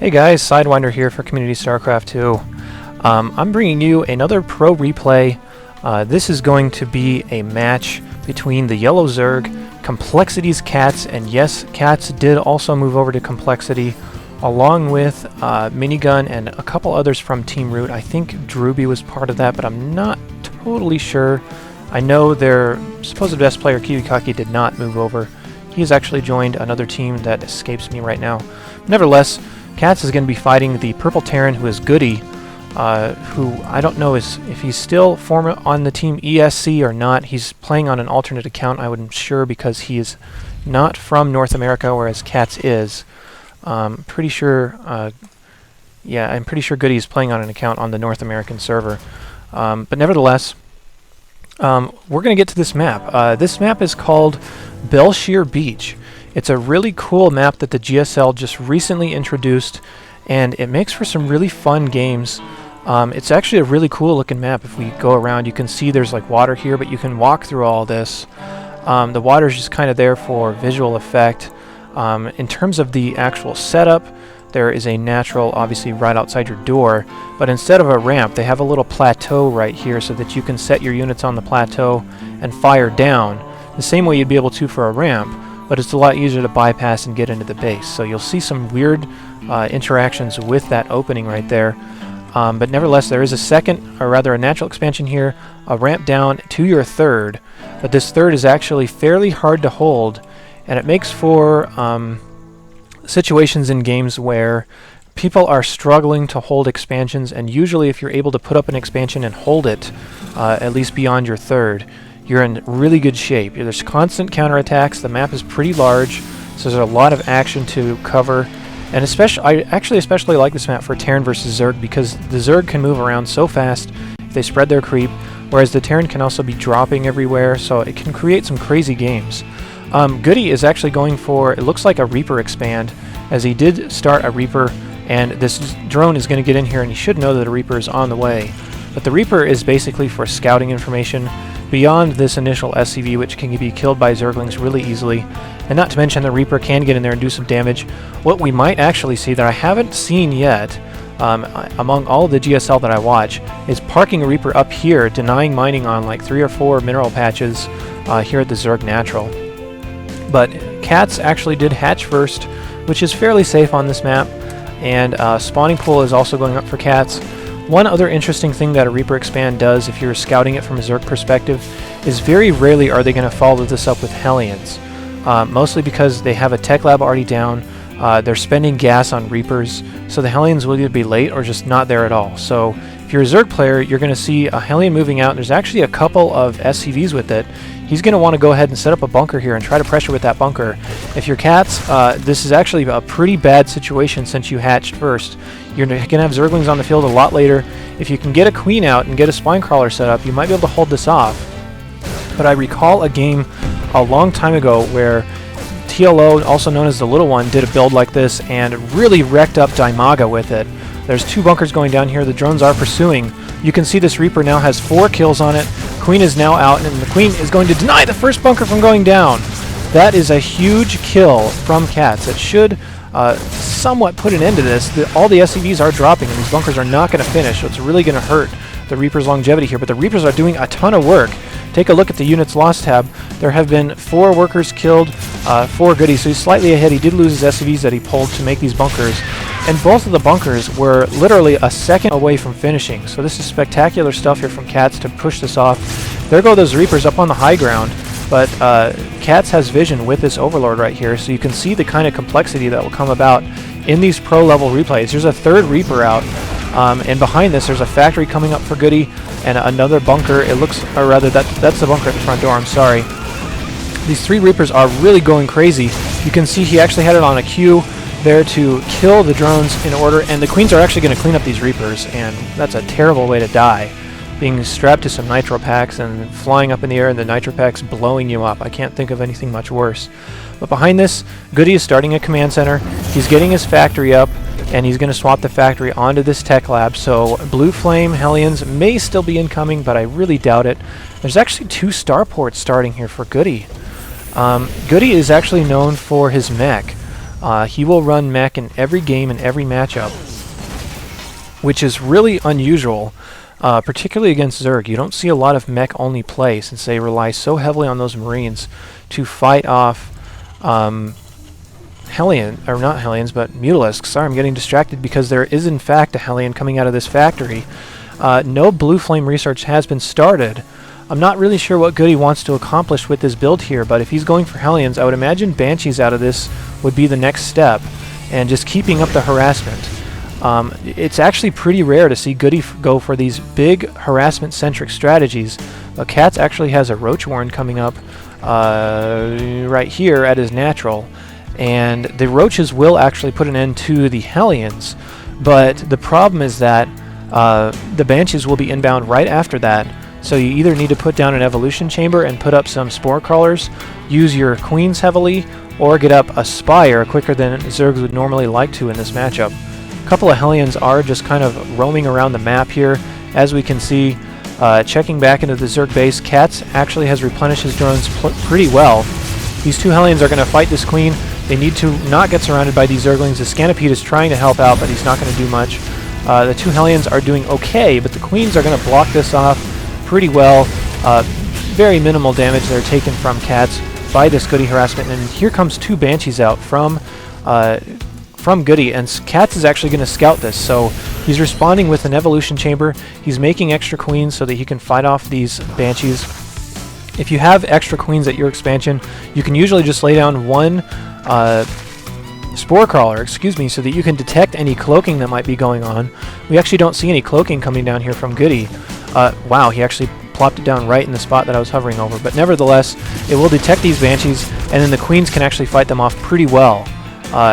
Hey guys, Sidewinder here for Community Starcraft 2. I'm bringing you another pro replay. This is going to be a match between the Yellow Zerg, coLCatZ, and yes, coLCatZ did also move over to Complexity, along with Minigun and a couple others from Team Root. I think Drewby was part of that, but I'm not totally sure. I know their supposed best player, Kiwikaki, did not move over. He has actually joined another team that escapes me right now. Nevertheless, coLCatZ is going to be fighting the Purple Terran, who is GoOdy, who I don't know if he's still on the team ESC or not. He's playing on an alternate account, I'm sure, because he is not from North America, whereas coLCatZ is. Pretty sure, yeah, I'm pretty sure GoOdy is playing on an account on the North American server. But nevertheless, we're going to get to this map. This map is called Belshire Beach. It's a really cool map that the GSL just recently introduced, and it makes for some really fun games. It's actually a really cool looking map. If we go around, you can see there's like water here, but you can walk through all this. The water is just kind of there for visual effect. In terms of the actual setup, there is a natural, obviously, right outside your door, but instead of a ramp, they have a little plateau right here so that you can set your units on the plateau and fire down, the same way you'd be able to for a ramp, but it's a lot easier to bypass and get into the base. So you'll see some weird interactions with that opening right there. But nevertheless, there is a second, or rather a natural expansion here, a ramp down to your third, but this third is actually fairly hard to hold, and it makes for situations in games where people are struggling to hold expansions, and usually if you're able to put up an expansion and hold it, at least beyond your third, you're in really good shape. There's constant counterattacks, the map is pretty large, so there's a lot of action to cover, and I actually especially like this map for Terran versus Zerg, because the Zerg can move around so fast if they spread their creep, whereas the Terran can also be dropping everywhere, so it can create some crazy games. GoOdy is actually going for, it looks like a Reaper expand, as he did start a Reaper, and this drone is going to get in here, and you should know that a Reaper is on the way. But the Reaper is basically for scouting information beyond this initial SCV, which can be killed by Zerglings really easily. And not to mention the Reaper can get in there and do some damage. What we might actually see that I haven't seen yet, among all of the GSL that I watch, is parking a Reaper up here, denying mining on like 3 or 4 mineral patches here at the Zerg Natural. But coLCatZ actually did hatch first, which is fairly safe on this map, and spawning pool is also going up for coLCatZ. One other interesting thing that a Reaper expand does, if you're scouting it from a Zerg perspective, is very rarely are they going to follow this up with Hellions. Mostly because they have a tech lab already down, they're spending gas on Reapers, so the Hellions will either be late or just not there at all. So if you're a Zerg player, you're going to see a Hellion moving out. There's actually a couple of SCVs with it. He's going to want to go ahead and set up a bunker here and try to pressure with that bunker. If you're coLCatZ, this is actually a pretty bad situation since you hatched first. You're going to have Zerglings on the field a lot later. If you can get a Queen out and get a Spine Crawler set up, you might be able to hold this off. But I recall a game a long time ago where TLO, also known as the Little One, did a build like this and really wrecked up Daimaga with it. There's 2 bunkers going down here. The drones are pursuing. You can see this Reaper now has 4 kills on it. Queen is now out, and the Queen is going to deny the first bunker from going down. That is a huge kill from coLCatZ. It should somewhat put an end to this. All the SCVs are dropping, and these bunkers are not going to finish, so it's really going to hurt the Reaper's longevity here. But the Reapers are doing a ton of work. Take a look at the units lost tab. There have been 4 workers killed, 4 GoOdy, so he's slightly ahead. He did lose his SCVs that he pulled to make these bunkers, and both of the bunkers were literally a second away from finishing. So this is spectacular stuff here from coLCatZ to push this off. There go those Reapers up on the high ground, but coLCatZ has vision with this Overlord right here, so you can see the kind of complexity that will come about in these pro-level replays. There's a 3rd Reaper out, and behind this there's a factory coming up for GoOdy, and another bunker. It looks, or rather, that's the bunker at the front door, I'm sorry. These 3 Reapers are really going crazy. You can see he actually had it on a queue there to kill the drones in order, and the Queens are actually going to clean up these Reapers, and that's a terrible way to die. Being strapped to some nitro packs and flying up in the air and the nitro packs blowing you up. I can't think of anything much worse. But behind this, GoOdy is starting a command center. He's getting his factory up, and he's going to swap the factory onto this tech lab. So Blue Flame Hellions may still be incoming, but I really doubt it. There's actually 2 starports starting here for GoOdy. GoOdy is actually known for his mech. He will run mech in every game and every matchup, which is really unusual, particularly against Zerg. You don't see a lot of mech-only play since they rely so heavily on those Marines to fight off Hellion, or not Hellions, but Mutalisks. Sorry, I'm getting distracted because there is in fact a Hellion coming out of this factory. No Blue Flame research has been started. I'm not really sure what GoOdy wants to accomplish with this build here, but if he's going for Hellions, I would imagine Banshees out of this would be the next step, and just keeping up the harassment. It's actually pretty rare to see GoOdy go for these big harassment-centric strategies, but CatZ actually has a Roach Warren coming up right here at his natural, and the Roaches will actually put an end to the Hellions, but the problem is that the Banshees will be inbound right after that, so you either need to put down an evolution chamber and put up some spore crawlers, use your queens heavily, or get up a spire quicker than Zergs would normally like to in this matchup. A couple of Hellions are just kind of roaming around the map here. As we can see, checking back into the Zerg base, CatZ actually has replenished his drones pretty well. These two Hellions are going to fight this queen. They need to not get surrounded by these Zerglings. The Scanapede is trying to help out, but he's not going to do much. The two Hellions are doing okay, but the queens are going to block this off pretty well. Very minimal damage they're taken from CatZ by this GoOdy harassment, and here comes two Banshees out from GoOdy, and CatZ is actually going to scout this, so he's responding with an evolution chamber. He's making extra queens so that he can fight off these Banshees. If you have extra queens at your expansion, you can usually just lay down one spore crawler, so that you can detect any cloaking that might be going on. We actually don't see any cloaking coming down here from GoOdy. Wow, he actually plopped it down right in the spot that I was hovering over, but nevertheless, it will detect these Banshees, and then the queens can actually fight them off pretty well.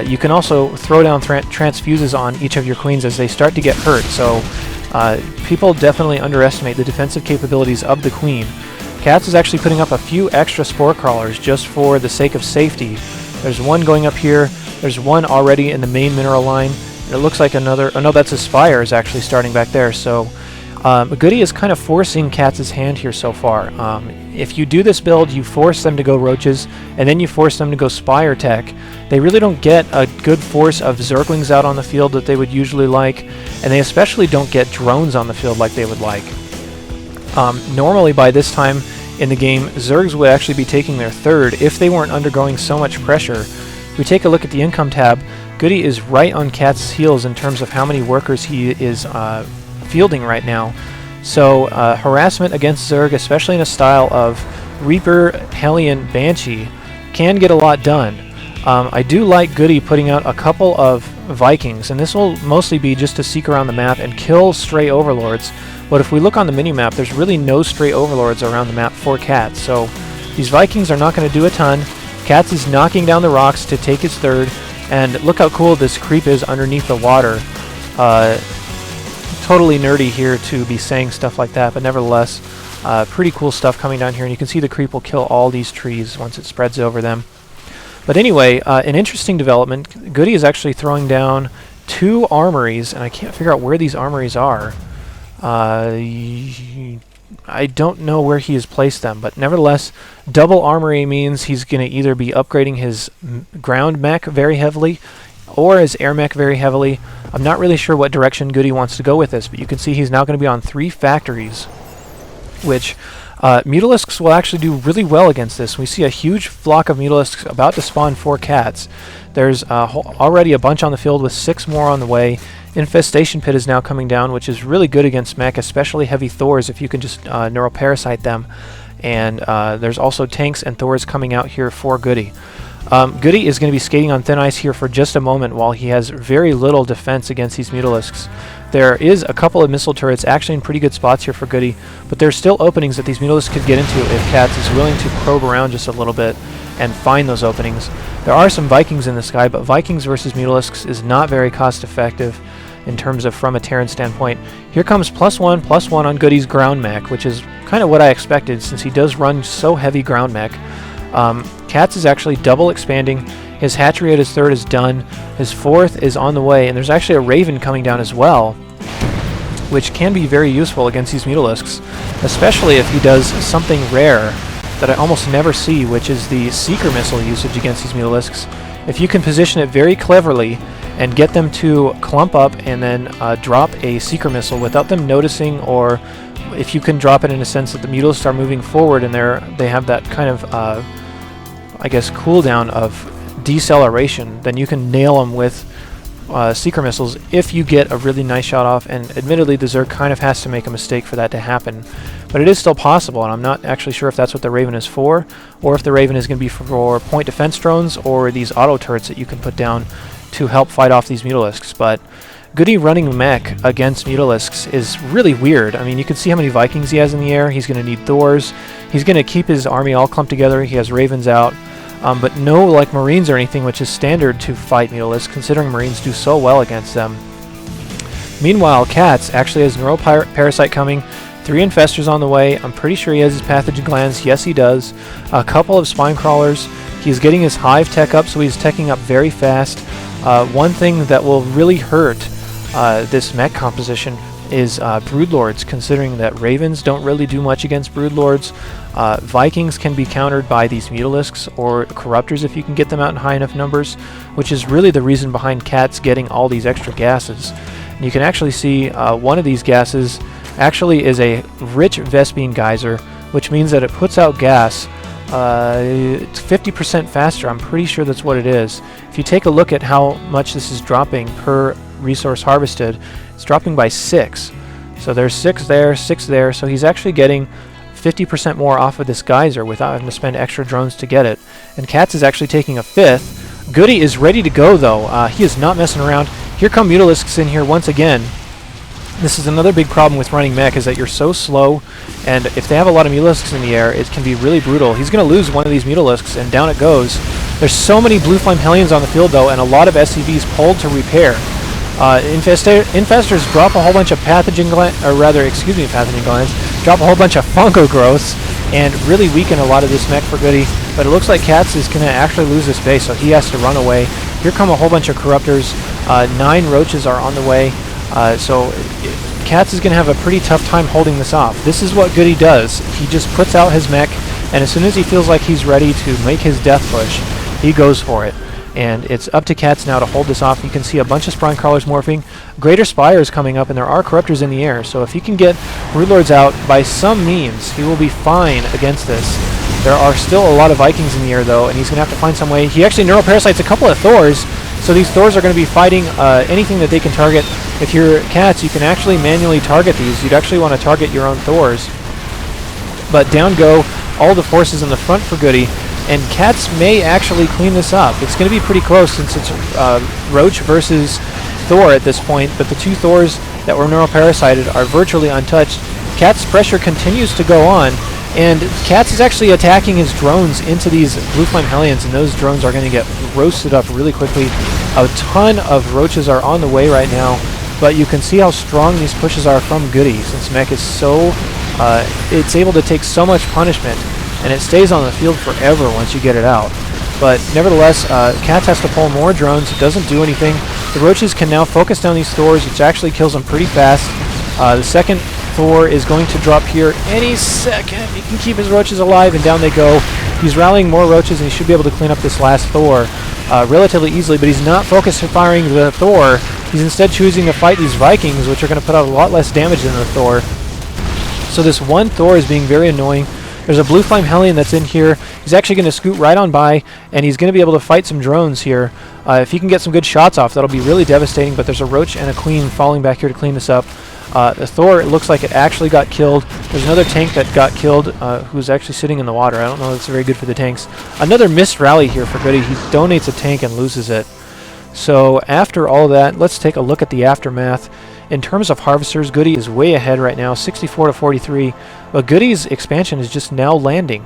You can also throw down transfuses on each of your queens as they start to get hurt, so people definitely underestimate the defensive capabilities of the queen. CatZ is actually putting up a few extra spore crawlers just for the sake of safety. There's one going up here, there's one already in the main mineral line, and it looks like another, oh no, that's a spire is actually starting back there, so GoOdy is kind of forcing CatZ's hand here so far. If you do this build, you force them to go Roaches, and then you force them to go Spire Tech. They really don't get a good force of Zerglings out on the field that they would usually like, and they especially don't get drones on the field like they would like. Normally by this time in the game, Zergs would actually be taking their third if they weren't undergoing so much pressure. If we take a look at the income tab, GoOdy is right on CatZ's heels in terms of how many workers he is fielding right now. So harassment against Zerg, especially in a style of Reaper, Hellion, Banshee, can get a lot done. I do like GoOdy putting out a couple of Vikings, and this will mostly be just to seek around the map and kill stray overlords. But if we look on the minimap, there's really no stray overlords around the map for CatZ, so these Vikings are not going to do a ton. CatZ is knocking down the rocks to take his third, and look how cool this creep is underneath the water. Totally nerdy here to be saying stuff like that, but nevertheless, pretty cool stuff coming down here, and you can see the creep will kill all these trees once it spreads over them. But anyway, an interesting development, GoOdy is actually throwing down two armories, and I can't figure out where these armories are. I don't know where he has placed them, but nevertheless, double armory means he's going to either be upgrading his ground mech very heavily or his air mech very heavily. I'm not really sure what direction GoOdy wants to go with this, but you can see he's now going to be on 3 factories, which Mutalisks will actually do really well against this. We see a huge flock of Mutalisks about to spawn 4 CatZ. There's already a bunch on the field with 6 more on the way. Infestation Pit is now coming down, which is really good against mech, especially heavy Thors if you can just neuroparasite them. And there's also tanks and Thors coming out here for GoOdy. GoOdy is going to be skating on thin ice here for just a moment while he has very little defense against these Mutalisks. There is a couple of missile turrets actually in pretty good spots here for GoOdy, but there's still openings that these Mutalisks could get into if CatZ is willing to probe around just a little bit and find those openings. There are some Vikings in the sky, but Vikings versus Mutalisks is not very cost effective in terms of from a Terran standpoint. Here comes +1/+1 on GoOdy's ground mech, which is kind of what I expected since he does run so heavy ground mech. CatZ is actually double expanding. His hatchery at his 3rd is done. His 4th is on the way, and there's actually a Raven coming down as well, which can be very useful against these Mutalisks, especially if he does something rare that I almost never see, which is the Seeker missile usage against these Mutalisks. if you can position it very cleverly and get them to clump up and then drop a seeker missile without them noticing, or if you can drop it in a sense that the Mutalisks are moving forward and they have that kind of, I guess, cooldown of deceleration, then you can nail them with seeker missiles if you get a really nice shot off. And admittedly, the Zerg kind of has to make a mistake for that to happen, but it is still possible, and I'm not actually sure if that's what the Raven is for, or if the Raven is going to be for point defense drones or these auto turrets that you can put down to help fight off these Mutalisks. But GoOdy running mech against Mutalisks is really weird. I mean, you can see how many Vikings he has in the air. He's going to need Thors. He's going to keep his army all clumped together. He has Ravens out, but no like Marines or anything, which is standard to fight Mutalisks, considering Marines do so well against them. Meanwhile, coLCatZ actually has Neuroparasite coming, 3 Infestors on the way. I'm pretty sure he has his Pathogen Glands. Yes, he does. A couple of Spine Crawlers. He's getting his Hive tech up, so he's teching up very fast. One thing that will really hurt this mech composition is Broodlords, considering that Ravens don't really do much against Broodlords. Vikings can be countered by these Mutalisks or Corruptors if you can get them out in high enough numbers, which is really the reason behind coLCatZ getting all these extra gases. And you can actually see one of these gases actually is a rich Vespene Geyser, which means that it puts out gas it's 50% faster. I'm pretty sure that's what it is. If you take a look at how much this is dropping per resource harvested, it's dropping by 6. So there's 6 there, 6 there, so he's actually getting 50% more off of this geyser without having to spend extra drones to get it. And coLCatZ is actually taking a 5th. GoOdy is ready to go though. He is not messing around. Here come Mutalisks in here once again. This is another big problem with running mech, is that you're so slow, and if they have a lot of Mutalisks in the air, it can be really brutal. He's going to lose one of these Mutalisks, and down it goes. There's so many Blue Flame Hellions on the field, though, and a lot of SCVs pulled to repair. Infestors drop a whole bunch of Pathogen Glands, drop a whole bunch of Fungo Growths, and really weaken a lot of this mech for GoOdy. But it looks like coLCatZ is going to actually lose this base, so he has to run away. Here come a whole bunch of Corruptors. 9 Roaches are on the way. So coLCatZ is going to have a pretty tough time holding this off. This is what GoOdy does. He just puts out his mech, and as soon as he feels like he's ready to make his death push, he goes for it. And it's up to coLCatZ now to hold this off. You can see a bunch of Spine Crawlers morphing. Greater Spire is coming up, and there are Corruptors in the air. So if he can get Broodlords out by some means, he will be fine against this. There are still a lot of Vikings in the air, though, and he's going to have to find some way. He actually Neuroparasites a couple of Thors, so these Thors are going to be fighting anything that they can target. If you're coLCatZ, you can actually manually target these. You'd actually want to target your own Thors. But down go all the forces in the front for GoOdy, and coLCatZ may actually clean this up. It's going to be pretty close since it's Roach versus Thor at this point, but the 2 Thors that were Neuroparasited are virtually untouched. coLCatZ's pressure continues to go on, and coLCatZ is actually attacking his drones into these Blue Flame Hellions, and those drones are going to get roasted up really quickly. A ton of Roaches are on the way right now, but you can see how strong these pushes are from GoOdy, since mech is so, it's able to take so much punishment, and it stays on the field forever once you get it out. But nevertheless, coLCatZ has to pull more drones. It doesn't do anything. The Roaches can now focus down these Thors, which actually kills them pretty fast. The second Thor is going to drop here any second. He can keep his Roaches alive, and down they go. He's rallying more Roaches, and he should be able to clean up this last Thor relatively easily, but he's not focused on firing the Thor. He's instead choosing to fight these Vikings, which are going to put out a lot less damage than the Thor. So this one Thor is being very annoying. There's a Blue Flame Hellion that's in here. He's actually going to scoot right on by, and he's going to be able to fight some drones here. If he can get some good shots off, that'll be really devastating, but there's a Roach and a Queen falling back here to clean this up. The Thor, it looks like it actually got killed. There's another tank that got killed who's actually sitting in the water. I don't know if that's very good for the tanks. Another missed rally here for GoOdy. He donates a tank and loses it. So after all that, let's take a look at the aftermath. In terms of harvesters, GoOdy is way ahead right now, 64 to 43. But GoOdy's expansion is just now landing.